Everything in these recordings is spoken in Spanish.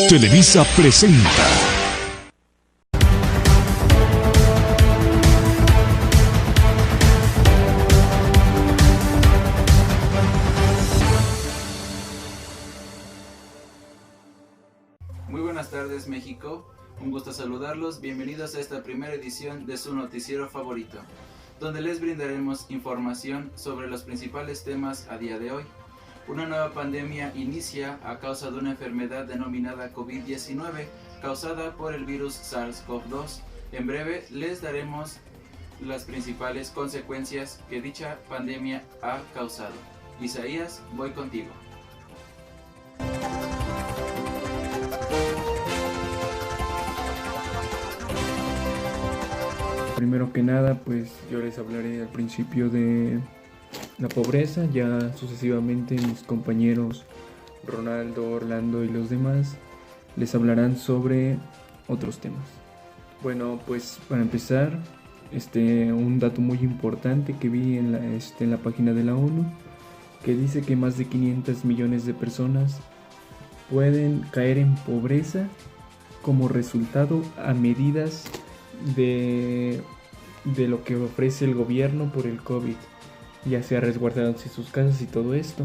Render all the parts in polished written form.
Televisa presenta. Muy buenas tardes, México. Un gusto saludarlos. Bienvenidos a esta primera edición de su noticiero favorito, donde les brindaremos información sobre los principales temas a día de hoy. Una nueva pandemia inicia a causa de una enfermedad denominada COVID-19 causada por el virus SARS-CoV-2. En breve les daremos las principales consecuencias que dicha pandemia ha causado. Isaías, voy contigo. Primero que nada, pues yo les hablaré al principio de la pobreza, ya sucesivamente mis compañeros Ronaldo, Orlando y los demás les hablarán sobre otros temas. Bueno, pues para empezar, un dato muy importante que vi en la página de la ONU, que dice que más de 500 millones de personas pueden caer en pobreza como resultado a medidas de lo que ofrece el gobierno por el COVID, ya sea resguardándose sus casas y todo esto.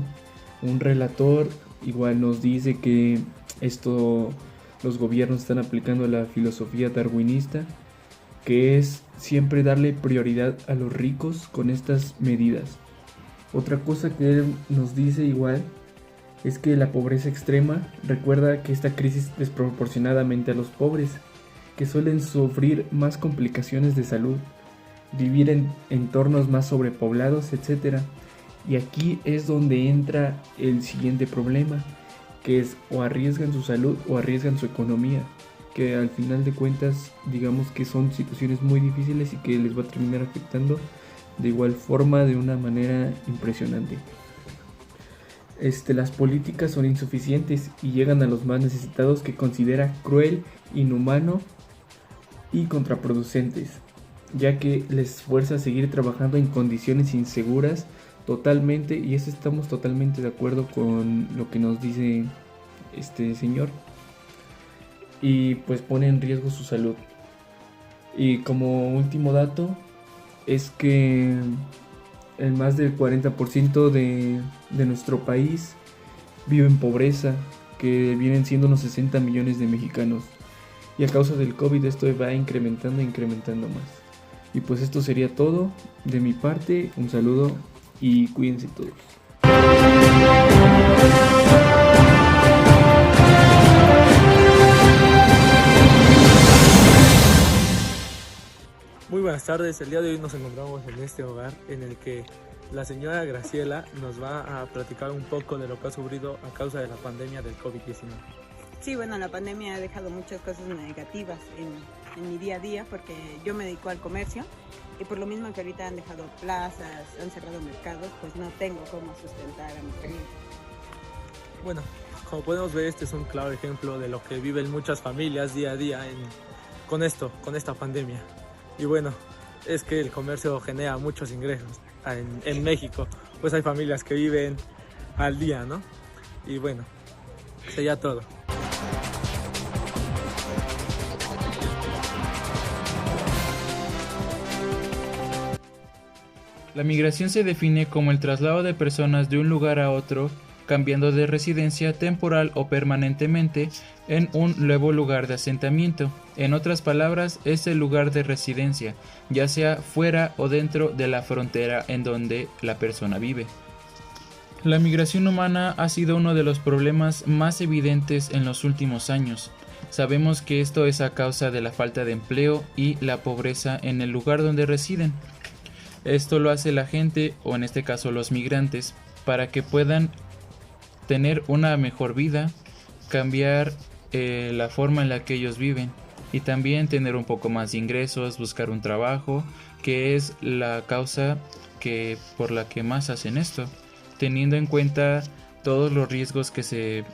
Un relator igual nos dice que los gobiernos están aplicando la filosofía darwinista, que es siempre darle prioridad a los ricos con estas medidas. Otra cosa que él nos dice igual es que la pobreza extrema recuerda que esta crisis desproporcionadamente a los pobres, que suelen sufrir más complicaciones de salud, vivir en entornos más sobrepoblados, etc. Y aquí es donde entra el siguiente problema, que es o arriesgan su salud o arriesgan su economía, que al final de cuentas digamos que son situaciones muy difíciles y que les va a terminar afectando de igual forma de una manera impresionante. Las políticas son insuficientes y llegan a los más necesitados, que considera cruel, inhumano y contraproducentes, ya que les fuerza a seguir trabajando en condiciones inseguras totalmente, y eso estamos totalmente de acuerdo con lo que nos dice este señor, y pues pone en riesgo su salud. Y como último dato es que el más del 40% de nuestro país vive en pobreza, que vienen siendo unos 60 millones de mexicanos, y a causa del COVID esto va incrementando más. Y pues esto sería todo de mi parte. Un saludo y cuídense todos. Muy buenas tardes, el día de hoy nos encontramos en este hogar en el que la señora Graciela nos va a platicar un poco de lo que ha sufrido a causa de la pandemia del COVID-19. Sí, bueno, la pandemia ha dejado muchas cosas negativas en mi día a día, porque yo me dedico al comercio y por lo mismo que ahorita han dejado plazas, han cerrado mercados, pues no tengo cómo sustentar a mi familia. Bueno, como podemos ver, este es un claro ejemplo de lo que viven muchas familias día a día con esta pandemia. Y bueno, es que el comercio genera muchos ingresos en México, pues hay familias que viven al día, ¿no? Y bueno, sería todo. La migración se define como el traslado de personas de un lugar a otro, cambiando de residencia temporal o permanentemente en un nuevo lugar de asentamiento. En otras palabras, es el lugar de residencia, ya sea fuera o dentro de la frontera en donde la persona vive. La migración humana ha sido uno de los problemas más evidentes en los últimos años. Sabemos que esto es a causa de la falta de empleo y la pobreza en el lugar donde residen. Esto lo hace la gente, o en este caso los migrantes, para que puedan tener una mejor vida, cambiar la forma en la que ellos viven y también tener un poco más de ingresos, buscar un trabajo, que es la causa por la que más hacen esto, teniendo en cuenta todos los riesgos que se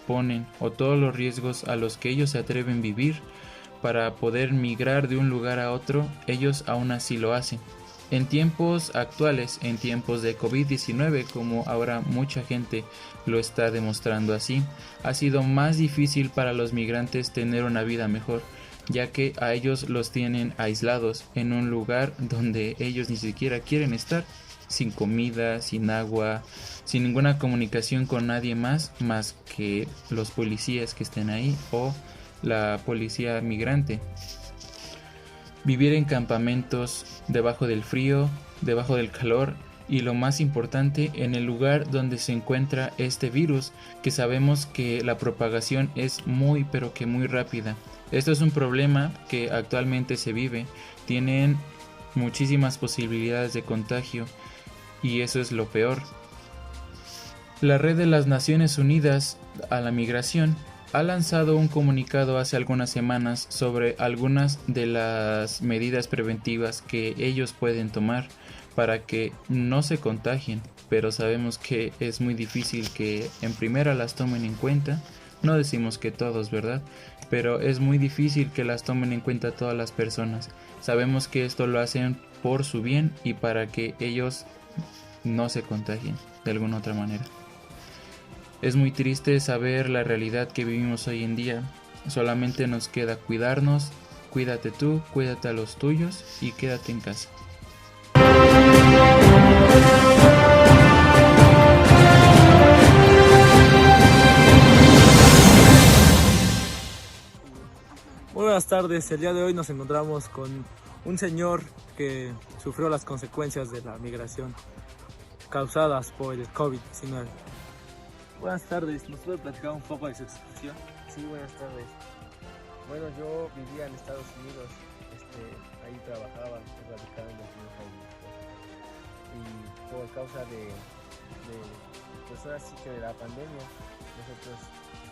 ponen o todos los riesgos a los que ellos se atreven a vivir para poder migrar de un lugar a otro. Ellos aún así lo hacen. En tiempos actuales, en tiempos de COVID-19, como ahora mucha gente lo está demostrando así, ha sido más difícil para los migrantes tener una vida mejor, ya que a ellos los tienen aislados en un lugar donde ellos ni siquiera quieren estar, sin comida, sin agua, sin ninguna comunicación con nadie más que los policías que estén ahí o la policía migrante. Vivir en campamentos, debajo del frío, debajo del calor y lo más importante, en el lugar donde se encuentra este virus, que sabemos que la propagación es muy pero que muy rápida. Esto es un problema que actualmente se vive, tienen muchísimas posibilidades de contagio y eso es lo peor. La Red de las Naciones Unidas a la Migración ha lanzado un comunicado hace algunas semanas sobre algunas de las medidas preventivas que ellos pueden tomar para que no se contagien, pero sabemos que es muy difícil que en primera las tomen en cuenta. No decimos que todos, ¿verdad? Pero es muy difícil que las tomen en cuenta todas las personas. Sabemos que esto lo hacen por su bien y para que ellos no se contagien de alguna otra manera. Es muy triste saber la realidad que vivimos hoy en día. Solamente nos queda cuidarnos. Cuídate tú, cuídate a los tuyos y quédate en casa. Muy buenas tardes, el día de hoy nos encontramos con un señor que sufrió las consecuencias de la migración causadas por el COVID-19. Buenas tardes, ¿nos puede platicar un poco de su experiencia? Sí, buenas tardes. Bueno, yo vivía en Estados Unidos, ahí trabajaba, radicaba en los Estados Unidos. Y por causa pues ahora sí que de la pandemia, nosotros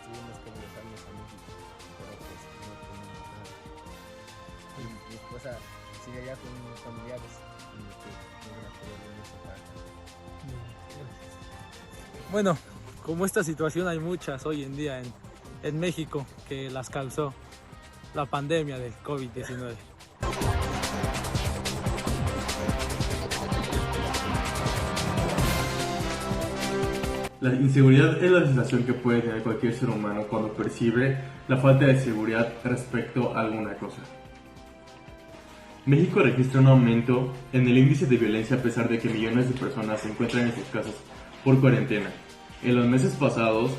tuvimos que regresarnos a México, pero pues no teníamos nada. Y mi esposa sigue allá con mis familiares y que no van a poder venirse para acá. Bueno, como esta situación hay muchas hoy en día en México que las causó la pandemia del COVID-19. La inseguridad es la sensación que puede tener cualquier ser humano cuando percibe la falta de seguridad respecto a alguna cosa. México registra un aumento en el índice de violencia a pesar de que millones de personas se encuentran en sus casas por cuarentena. En los meses pasados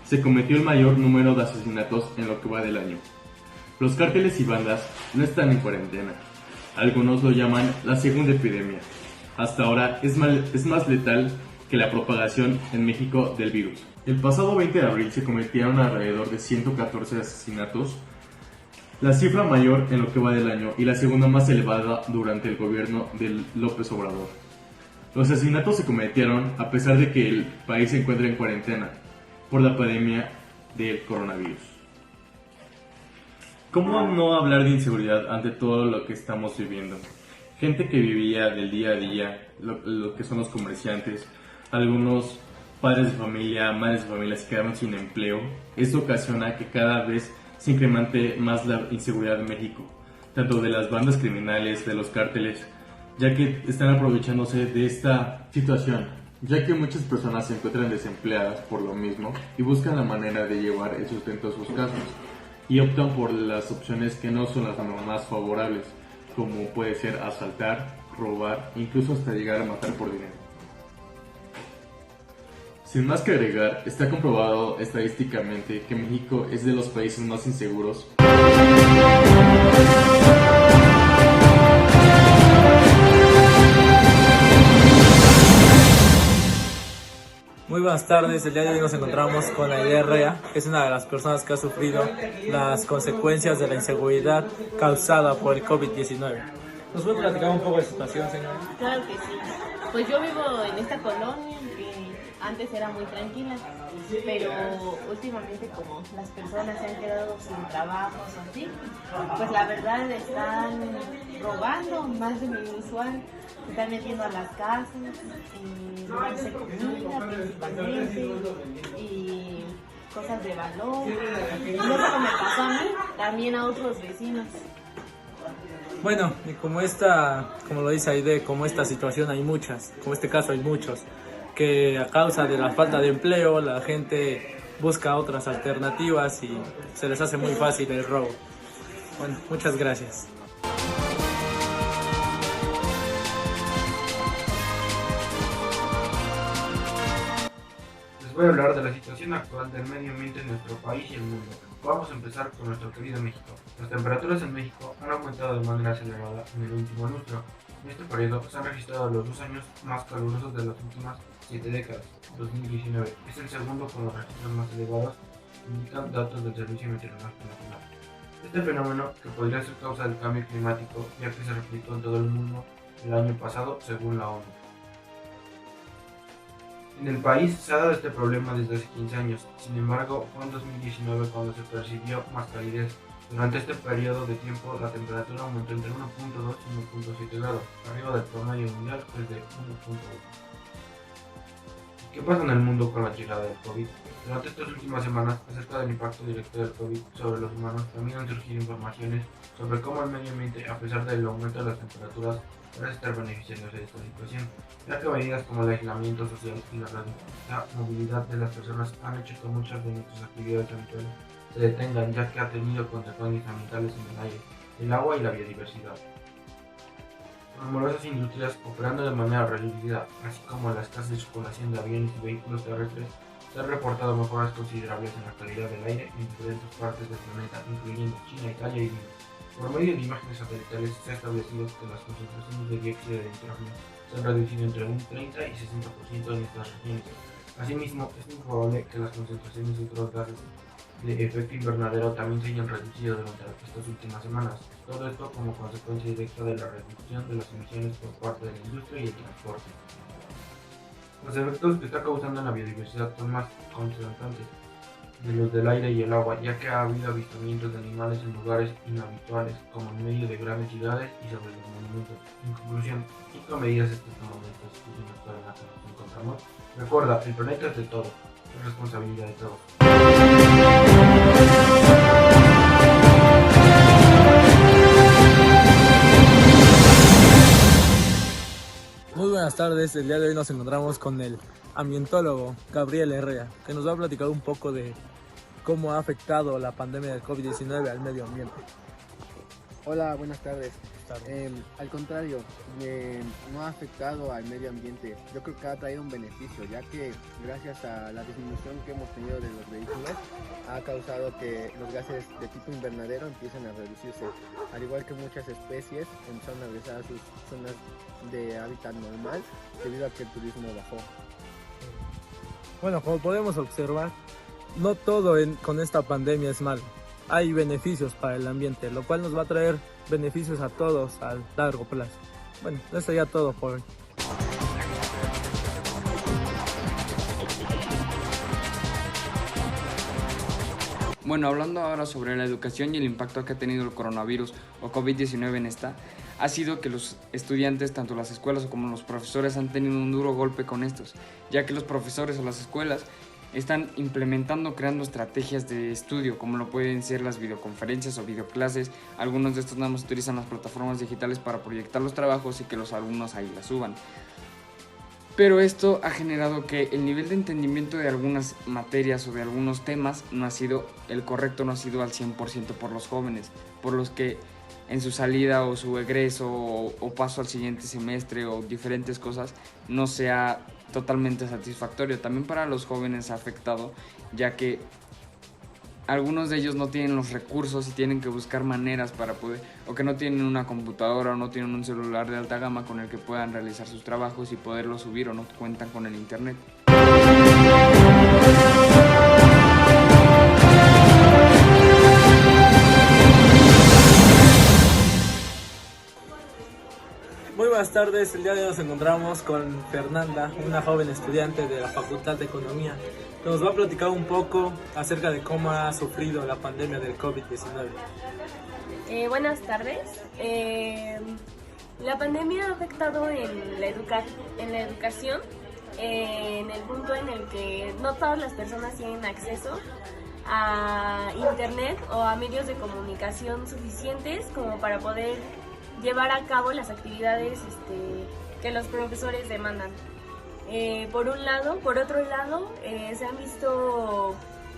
se cometió el mayor número de asesinatos en lo que va del año. Los cárteles y bandas no están en cuarentena. Algunos lo llaman la segunda epidemia. Hasta ahora es más letal que la propagación en México del virus. El pasado 20 de abril se cometieron alrededor de 114 asesinatos, la cifra mayor en lo que va del año y la segunda más elevada durante el gobierno de López Obrador. Los asesinatos se cometieron a pesar de que el país se encuentra en cuarentena por la pandemia del coronavirus. ¿Cómo no hablar de inseguridad ante todo lo que estamos viviendo? Gente que vivía del día a día, lo que son los comerciantes, algunos padres de familia, madres de familia se quedaron sin empleo. Esto ocasiona que cada vez se incremente más la inseguridad en México, tanto de las bandas criminales, de los cárteles, ya que están aprovechándose de esta situación, ya que muchas personas se encuentran desempleadas por lo mismo y buscan la manera de llevar el sustento a sus casas y optan por las opciones que no son las más favorables, como puede ser asaltar, robar, incluso hasta llegar a matar por dinero. Sin más que agregar, está comprobado estadísticamente que México es de los países más inseguros. Muy buenas tardes, el día de hoy nos encontramos con Aide Herrera, que es una de las personas que ha sufrido las consecuencias de la inseguridad causada por el COVID-19. ¿Nos puede platicar un poco de su situación, señora? Claro que sí. Pues yo vivo en esta colonia que antes era muy tranquila, pero últimamente como las personas se han quedado sin trabajos o así, pues la verdad están robando más de lo usual, se están metiendo a las casas, robándose comida principalmente y cosas de valor. No solo me pasó a mí, también a otros vecinos. Bueno, y como lo dice Aide, como esta situación hay muchas, como este caso hay muchos, que a causa de la falta de empleo la gente busca otras alternativas y se les hace muy fácil el robo. Bueno, muchas gracias. Les voy a hablar de la situación actual del medio ambiente en nuestro país y el mundo. Vamos a empezar con nuestro querido México. Las temperaturas en México han aumentado de manera acelerada en el último lustro. En este periodo se han registrado los 2 años más calurosos de las últimas 7 décadas. 2019 es el segundo con los registros más elevados, indican datos del Servicio Meteorológico Nacional. Este fenómeno, que podría ser causa del cambio climático, ya que se replicó en todo el mundo el año pasado según la ONU. En el país se ha dado este problema desde hace 15 años, sin embargo fue en 2019 cuando se percibió más calidez. Durante este periodo de tiempo la temperatura aumentó entre 1.2 y 1.7 grados, arriba del promedio mundial desde 1.1. ¿Qué pasa en el mundo con la llegada del COVID? Durante estas últimas semanas, acerca del impacto directo del COVID sobre los humanos, también han surgido informaciones sobre cómo el medio ambiente, a pesar del aumento de las temperaturas, parece estar beneficiándose de esta situación, ya que medidas como el aislamiento social y la reducida movilidad de las personas han hecho que muchas de nuestras actividades habituales se detengan, ya que ha tenido consecuencias ambientales en el aire, el agua y la biodiversidad. Numerosas industrias operando de manera reducida, así como la escasa circulación de aviones y vehículos terrestres, se han reportado mejoras considerables en la calidad del aire en diferentes partes del planeta, incluyendo China, Italia y India. Por medio de imágenes satelitales se ha establecido que las concentraciones de dióxido de nitrógeno se han reducido entre un 30 y 60% en estas regiones. Asimismo, es muy probable que las concentraciones de otros gases de efecto invernadero también se hayan reducido durante estas últimas semanas. Todo esto como consecuencia directa de la reducción de las emisiones por parte de la industria y el transporte. Los efectos que está causando en la biodiversidad son más constantes de los del aire y el agua, ya que ha habido avistamientos de animales en lugares inhabituales, como en medio de grandes ciudades y sobre los monumentos. En conclusión, ¿qué medidas están tomando esta situación actual en la que nos encontramos? Recuerda, el planeta es de todos, es responsabilidad de todos. Muy buenas tardes, el día de hoy nos encontramos con el ambientólogo Gabriel Herrera, que nos va a platicar un poco de cómo ha afectado la pandemia del COVID-19 al medio ambiente. Hola, buenas tardes. Al contrario, no ha afectado al medio ambiente. Yo creo que ha traído un beneficio, ya que gracias a la disminución que hemos tenido de los vehículos, ha causado que los gases de tipo invernadero empiecen a reducirse, al igual que muchas especies empezaron a regresar a sus zonas de hábitat normal debido a que el turismo bajó. Bueno, como podemos observar, no todo con esta pandemia es malo. Hay beneficios para el ambiente, lo cual nos va a traer beneficios a todos a largo plazo. Bueno, eso sería todo por hoy. Bueno, hablando ahora sobre la educación y el impacto que ha tenido el coronavirus o COVID-19 en esta, ha sido que los estudiantes, tanto las escuelas como los profesores, han tenido un duro golpe con estos, ya que los profesores o las escuelas están implementando, creando estrategias de estudio, como lo pueden ser las videoconferencias o videoclases. Algunos de estos nada más utilizan las plataformas digitales para proyectar los trabajos y que los alumnos ahí las suban. Pero esto ha generado que el nivel de entendimiento de algunas materias o de algunos temas no ha sido el correcto, no ha sido al 100% por los jóvenes, por los que en su salida o su egreso o paso al siguiente semestre o diferentes cosas no sea totalmente satisfactorio. También para los jóvenes ha afectado, ya que algunos de ellos no tienen los recursos y tienen que buscar maneras para poder, o que no tienen una computadora o no tienen un celular de alta gama con el que puedan realizar sus trabajos y poderlos subir, o no cuentan con el internet. Muy buenas tardes, el día de hoy nos encontramos con Fernanda, una joven estudiante de la Facultad de Economía, que nos va a platicar un poco acerca de cómo ha sufrido la pandemia del COVID-19. Buenas tardes. La pandemia ha afectado en la educación, en el punto en el que no todas las personas tienen acceso a internet o a medios de comunicación suficientes como para poder llevar a cabo las actividades que los profesores demandan. Por otro lado, se han visto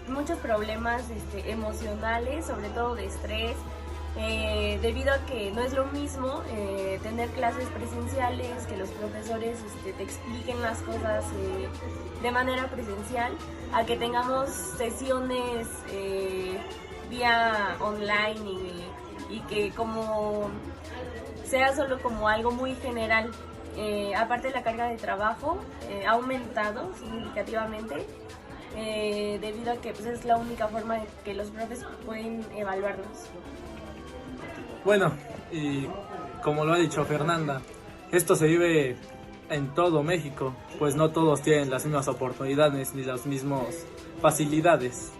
muchos problemas emocionales, sobre todo de estrés, debido a que no es lo mismo tener clases presenciales, que los profesores te expliquen las cosas de manera presencial, a que tengamos sesiones vía online y que como sea solo como algo muy general. Aparte, la carga de trabajo ha aumentado significativamente debido a que pues, es la única forma de que los profes pueden evaluarnos. Bueno, y como lo ha dicho Fernanda, esto se vive en todo México, pues no todos tienen las mismas oportunidades ni las mismas facilidades,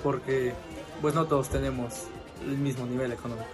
porque pues no todos tenemos el mismo nivel económico.